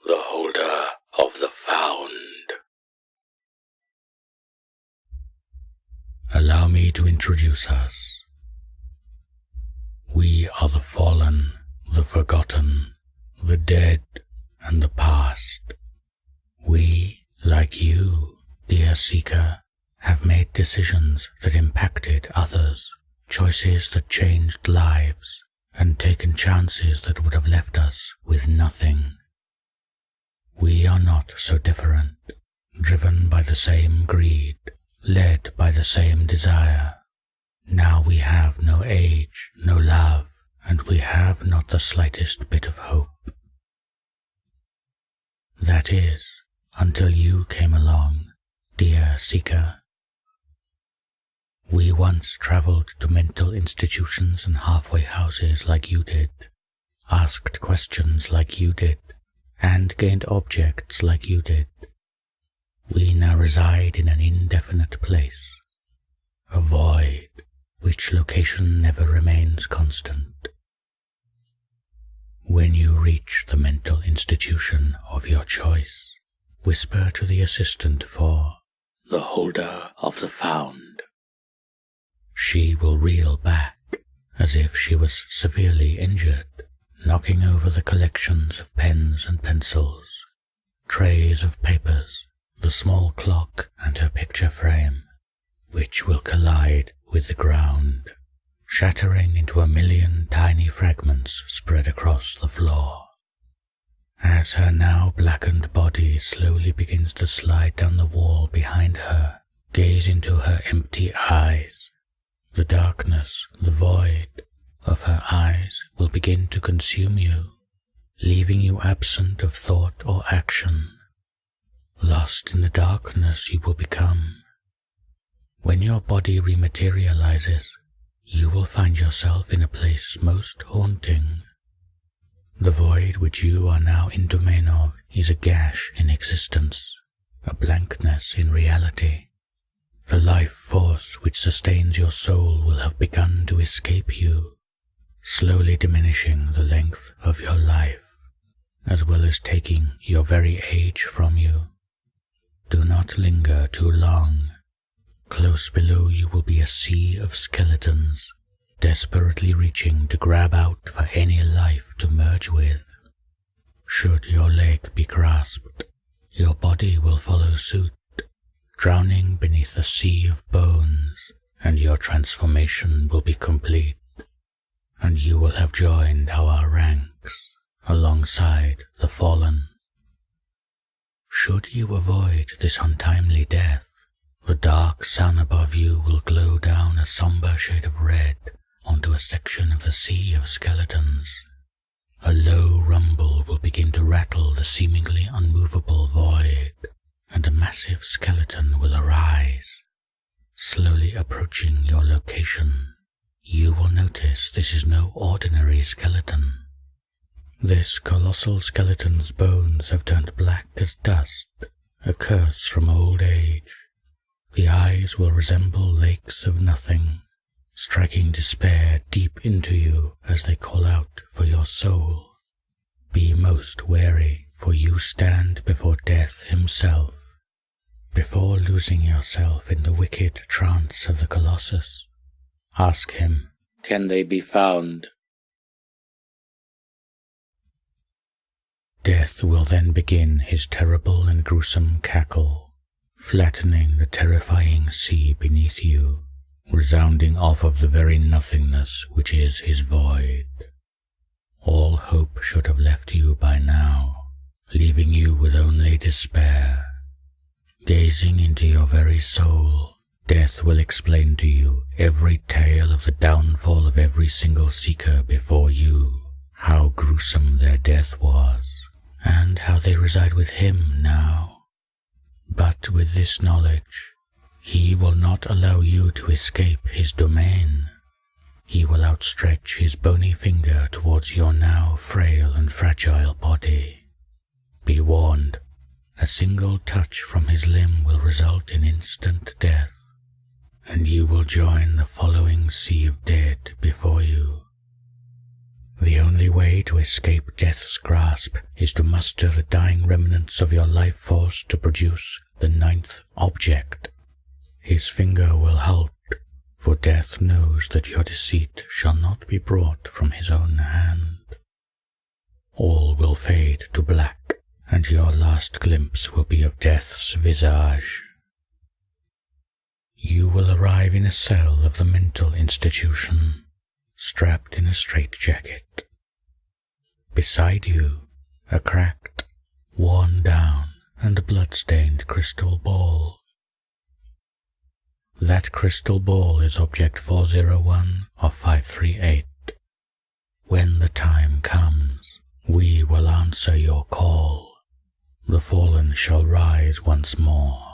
the holder of the found. Allow me to introduce us. We are the fallen, the forgotten, the dead, and the past. We, like you, dear seeker, have made decisions that impacted others, choices that changed lives, and taken chances that would have left us with nothing. We are not so different, driven by the same greed, led by the same desire. Now we have no age, no love, and we have not the slightest bit of hope. That is, until you came along, dear seeker. We once travelled to mental institutions and halfway houses like you did, asked questions like you did, and gained objects like you did. We now reside in an indefinite place, a void, which location never remains constant. When you reach the mental institution of your choice, whisper to the assistant for the holder of the found. She will reel back as if she was severely injured, knocking over the collections of pens and pencils, trays of papers, the small clock and her picture frame, which will collide with the ground, shattering into a million tiny fragments spread across the floor. As her now blackened body slowly begins to slide down the wall behind her, gaze into her empty eyes. The darkness, the void of her eyes will begin to consume you, leaving you absent of thought or action. Lost in the darkness you will become. When your body rematerializes, you will find yourself in a place most haunting. The void which you are now in domain of is a gash in existence, a blankness in reality. The life force which sustains your soul will have begun to escape you, slowly diminishing the length of your life, as well as taking your very age from you. Do not linger too long. Close below you will be a sea of skeletons, desperately reaching to grab out for any life to merge with. Should your leg be grasped, your body will follow suit, drowning beneath a sea of bones, and your transformation will be complete, and you will have joined our ranks alongside the fallen. Should you avoid this untimely death, the dark sun above you will glow down a somber shade of red onto a section of the sea of skeletons. A low rumble will begin to rattle the seemingly unmovable void, and a massive skeleton will arise, slowly approaching your location. You will notice this is no ordinary skeleton. This colossal skeleton's bones have turned black as dust, a curse from old age. The eyes will resemble lakes of nothing, striking despair deep into you as they call out for your soul. Be most wary, for you stand before death himself. Before losing yourself in the wicked trance of the Colossus, ask him, "Can they be found?" Death will then begin his terrible and gruesome cackle, flattening the terrifying sea beneath you, resounding off of the very nothingness which is his void. All hope should have left you by now, leaving you with only despair. Gazing into your very soul, death will explain to you every tale of the downfall of every single seeker before you, how gruesome their death was, and how they reside with him now. But with this knowledge, he will not allow you to escape his domain. He will outstretch his bony finger towards your now frail and fragile body. Be warned, a single touch from his limb will result in instant death, and you will join the following sea of dead before you. The only way to escape death's grasp is to muster the dying remnants of your life force to produce the ninth object. His finger will halt, for death knows that your deceit shall not be brought from his own hand. All will fade to black, and your last glimpse will be of death's visage. You will arrive in a cell of the mental institution, strapped in a straitjacket. Beside you, a cracked, worn down, and blood-stained crystal ball. That crystal ball is Object 401 of 538. When the time comes, we will answer your call. The fallen shall rise once more.